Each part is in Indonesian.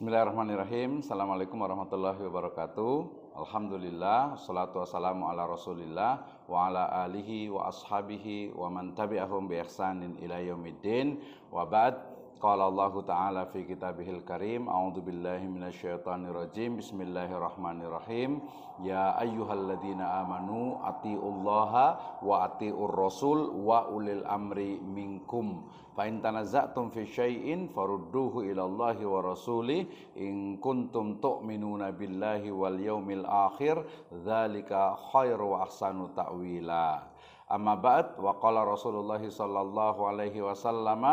Bismillahirrahmanirrahim. Assalamualaikum warahmatullahi wabarakatuh. Alhamdulillah, wassalatu wassalamu ala rasulillah wa ala alihi wa ashabihi wa man tabi'ahum bi ihsanin ila yaumiddin. Wa ba'd, qala Allah ta'ala fi kitabihil karim, a'udzu billahi minasyaitonir rajim. Bismillahirrahmanirrahim. Ya ayyuhalladzina amanu atiullaha wa atiur rasul wa ulil amri minkum. Fa in tanaza'tum fi syai'in farudduhu ila Allahi wa rasulih in kuntum tu'minuna billahi wal yaumil akhir dzalika khairu wa ahsanu ta'wila. Amma ba'd, wa qala Rasulullah sallallahu alaihi wasallam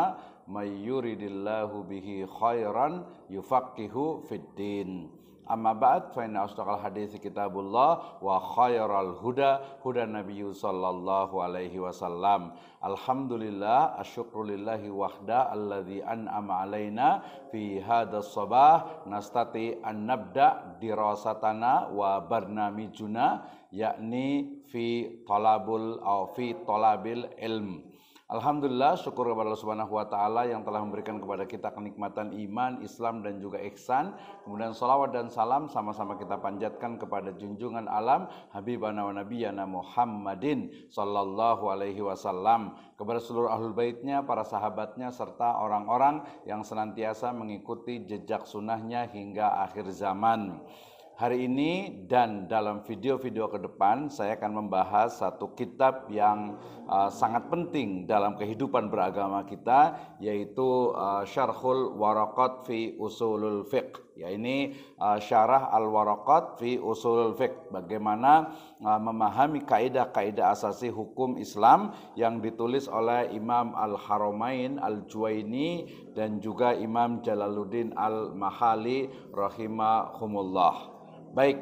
may yuridillahu bihi khairan yufaqihu fid din. Amma ba'd, fa inna asdaqal hadits kitabullah wa khairal huda huda nabiyyu sallallahu alaihi wasallam. Alhamdulillah, asyukrulillahi wahda alladzi an'ama alaina fi hadzal sabah nastati an nabda dirasatana wa barnamijuna yakni fi talabil ilm. Alhamdulillah, syukur kepada Allah Subhanahu wa taala yang telah memberikan kepada kita kenikmatan iman, Islam dan juga ihsan. Kemudian salawat dan salam sama-sama kita panjatkan kepada junjungan alam Habibana wa Nabiyana Muhammadin sallallahu alaihi wasallam, kepada seluruh ahlul baitnya, para sahabatnya serta orang-orang yang senantiasa mengikuti jejak sunnahnya hingga akhir zaman. Hari ini dan dalam video-video ke depan saya akan membahas satu kitab yang sangat penting dalam kehidupan beragama kita, yaitu Syarhul Waraqat fi Usulul Fiqh. Ya, ini syarah Al-Waraqat fi Usulul Fiqh, bagaimana memahami kaidah-kaidah asasi hukum Islam yang ditulis oleh Imam Al-Haramain Al-Juwaini dan juga Imam Jalaluddin Al-Mahali rahimahumullah. Baik,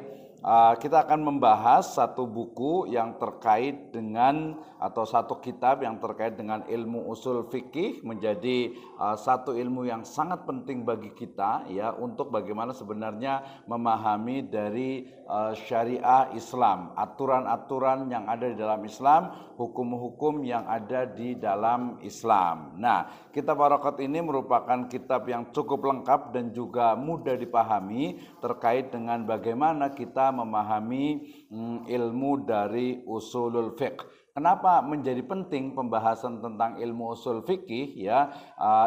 kita akan membahas satu buku yang terkait dengan atau satu kitab yang terkait dengan ilmu usul fikih, menjadi satu ilmu yang sangat penting bagi kita ya, untuk bagaimana sebenarnya memahami dari syariah Islam, aturan-aturan yang ada di dalam Islam, hukum-hukum yang ada di dalam Islam. Nah, kitab Waraqat ini merupakan kitab yang cukup lengkap dan juga mudah dipahami terkait dengan bagaimana kita memahami ilmu dari usulul fiqh. Kenapa menjadi penting pembahasan tentang ilmu usul fikih ya?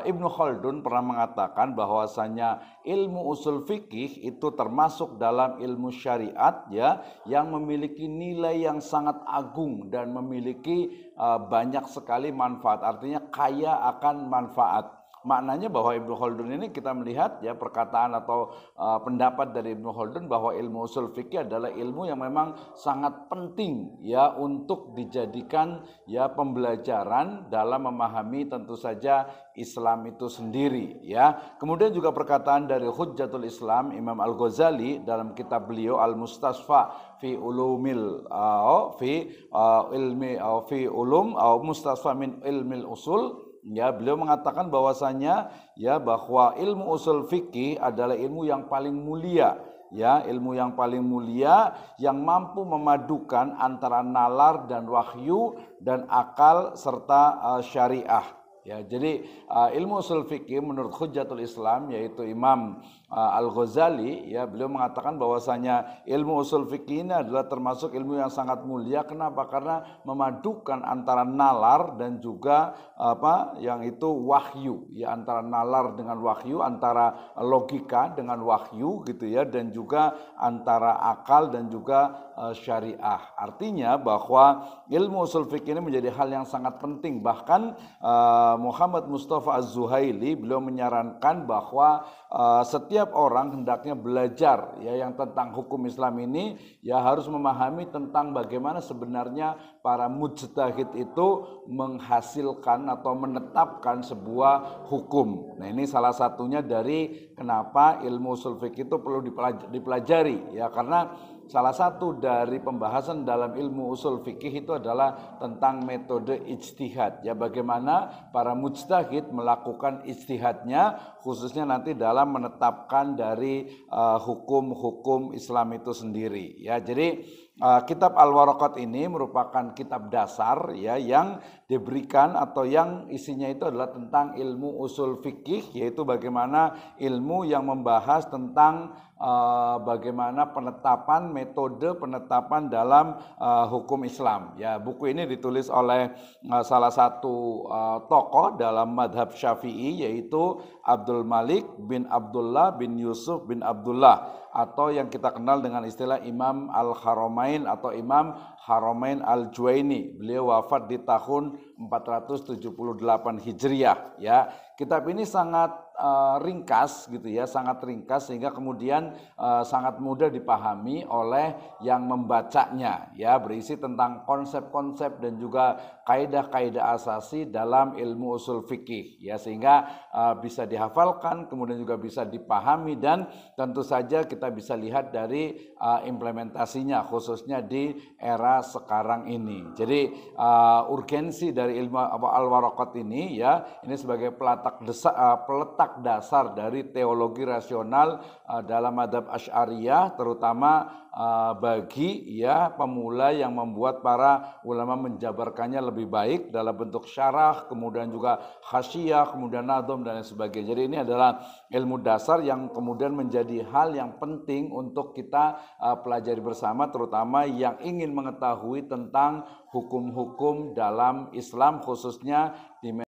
Ibnu Khaldun pernah mengatakan bahwasanya ilmu usul fikih itu termasuk dalam ilmu syariat ya, yang memiliki nilai yang sangat agung dan memiliki banyak sekali manfaat. Artinya kaya akan manfaat. Maknanya bahwa Ibnu Khaldun ini, kita melihat ya perkataan atau pendapat dari Ibnu Khaldun bahwa ilmu usul fikih adalah ilmu yang memang sangat penting ya untuk dijadikan ya pembelajaran dalam memahami tentu saja Islam itu sendiri ya. Kemudian juga perkataan dari Hujjatul Islam Imam Al-Ghazali dalam kitab beliau Al-Mustasfa fi ulumil Mustasfa min ilmil usul. Ya, beliau mengatakan bahwasanya ya bahwa ilmu usul fikih adalah ilmu yang paling mulia ya, ilmu yang paling mulia yang mampu memadukan antara nalar dan wahyu dan akal serta syariah. Ya, jadi ilmu usul fikih menurut Hujjatul Islam yaitu Imam Al-Ghazali ya, beliau mengatakan bahwasanya ilmu usul fikih ini adalah termasuk ilmu yang sangat mulia. Kenapa? Karena memadukan antara nalar dan juga yang itu wahyu ya, antara nalar dengan wahyu, antara logika dengan wahyu gitu ya, dan juga antara akal dan juga syariah. Artinya bahwa ilmu usul fikih ini menjadi hal yang sangat penting. Bahkan Muhammad Mustafa Az-Zuhaili beliau menyarankan bahwa setiap orang hendaknya belajar ya yang tentang hukum Islam ini ya, harus memahami tentang bagaimana sebenarnya para mujtahid itu menghasilkan atau menetapkan sebuah hukum. Nah, ini salah satunya dari kenapa ilmu usul fikih itu perlu dipelajari ya, karena salah satu dari pembahasan dalam ilmu usul fikih itu adalah tentang metode ijtihad ya, bagaimana para mujtahid melakukan ijtihadnya khususnya nanti dalam menetapkan dari hukum-hukum Islam itu sendiri ya. Jadi Kitab Al-Waraqat ini merupakan kitab dasar ya yang diberikan atau yang isinya itu adalah tentang ilmu usul fikih, yaitu bagaimana ilmu yang membahas tentang bagaimana penetapan metode penetapan dalam hukum Islam. Ya, buku ini ditulis oleh salah satu tokoh dalam madhab Syafi'i, yaitu Abdul Malik bin Abdullah bin Yusuf bin Abdullah, atau yang kita kenal dengan istilah Imam Al-Haramain atau Imam Haramain Al-Juwaini. Beliau wafat di tahun 478 Hijriah ya. Kitab ini sangat ringkas gitu ya, sangat ringkas sehingga kemudian sangat mudah dipahami oleh yang membacanya ya, berisi tentang konsep-konsep dan juga kaidah-kaidah asasi dalam ilmu usul fikih ya, sehingga bisa dihafalkan, kemudian juga bisa dipahami, dan tentu saja kita bisa lihat dari implementasinya khususnya di era sekarang ini. Jadi urgensi dari ilmu Al-Waraqat ini ya, ini sebagai peletak dasar dari teologi rasional dalam madhab Asy'ariyah, terutama bagi ya pemula yang membuat para ulama menjabarkannya lebih baik dalam bentuk syarah, kemudian juga hasyiyah, kemudian nadhum dan lain sebagainya. Jadi ini adalah ilmu dasar yang kemudian menjadi hal yang penting untuk kita pelajari bersama, terutama yang ingin mengetahui tentang hukum-hukum dalam Islam khususnya di